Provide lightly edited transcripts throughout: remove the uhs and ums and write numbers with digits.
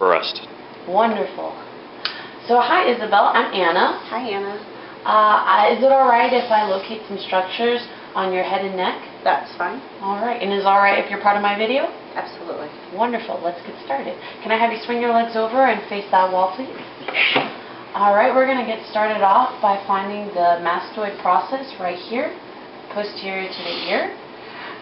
Arrest. Wonderful. So hi Isabel, I'm Anna. Hi Anna. Is it alright if I locate some structures on your head and neck? That's fine. Alright, and is it alright if you're part of my video? Absolutely. Wonderful, let's get started. Can I have you swing your legs over and face that wall, please? Alright, we're going to get started off by finding the mastoid process right here, posterior to the ear.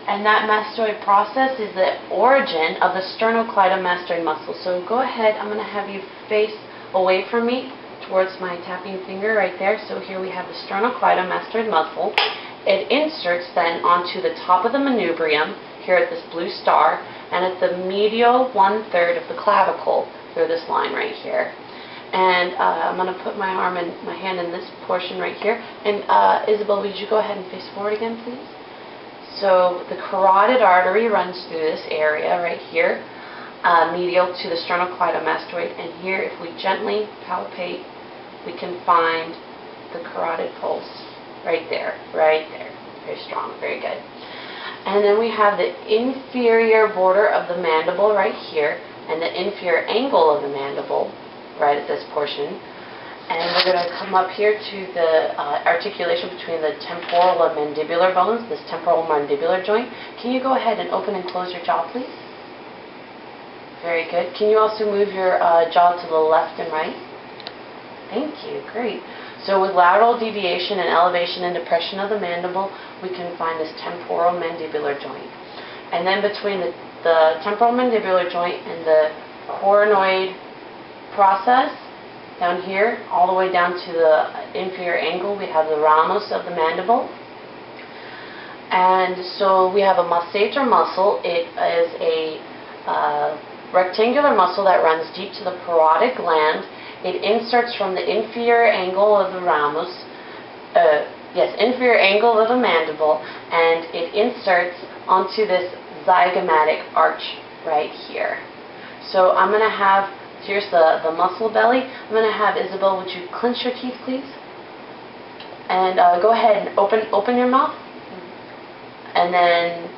And that mastoid process is the origin of the sternocleidomastoid muscle. So go ahead, I'm going to have you face away from me towards my tapping finger right there. So here we have the sternocleidomastoid muscle. It inserts then onto the top of the manubrium here at this blue star and at the medial 1/3 of the clavicle through this line right here. And I'm going to put my arm and my hand in this portion right here. And Isabel, would you go ahead and face forward again, please? So the carotid artery runs through this area right here, medial to the sternocleidomastoid, and here if we gently palpate, we can find the carotid pulse right there, very strong, very good. And then we have the inferior border of the mandible right here, and the inferior angle of the mandible right at this portion. And we're going to come up here to the articulation between the temporal and mandibular bones, this temporal mandibular joint. Can you go ahead and open and close your jaw, please? Very good. Can you also move your jaw to the left and right? Thank you. Great. So with lateral deviation and elevation and depression of the mandible, we can find this temporal mandibular joint. And then between the temporal mandibular joint and the coronoid process, down here, all the way down to the inferior angle, we have the ramus of the mandible. And so we have a masseter muscle. It is a rectangular muscle that runs deep to the parotid gland. It inserts from the inferior angle of the ramus, inferior angle of the mandible, and it inserts onto this zygomatic arch right here. So I'm going to have, here's the muscle belly. I'm going to have Isabel, would you clench your teeth, please? And go ahead and open your mouth. And then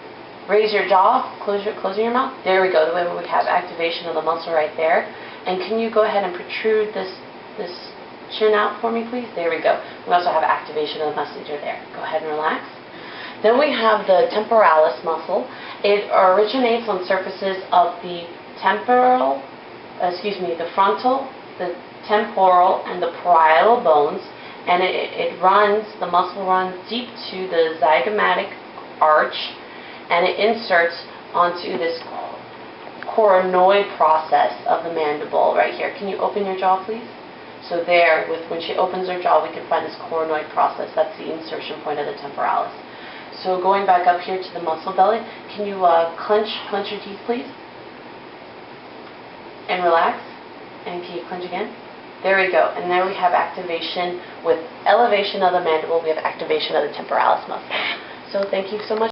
raise your jaw, closing your mouth. There we go. The way we have activation of the muscle right there. And can you go ahead and protrude this chin out for me, please? There we go. We also have activation of the musculature there. Go ahead and relax. Then we have the temporalis muscle. It originates on surfaces of the the frontal, the temporal, and the parietal bones, and the muscle runs deep to the zygomatic arch, and it inserts onto this coronoid process of the mandible right here. Can you open your jaw, please? So there, when she opens her jaw, we can find this coronoid process. That's the insertion point of the temporalis. So going back up here to the muscle belly, can you clench your teeth, please? And relax. And can you clench again? There we go. And there we have activation with elevation of the mandible. We have activation of the temporalis muscle. So thank you so much.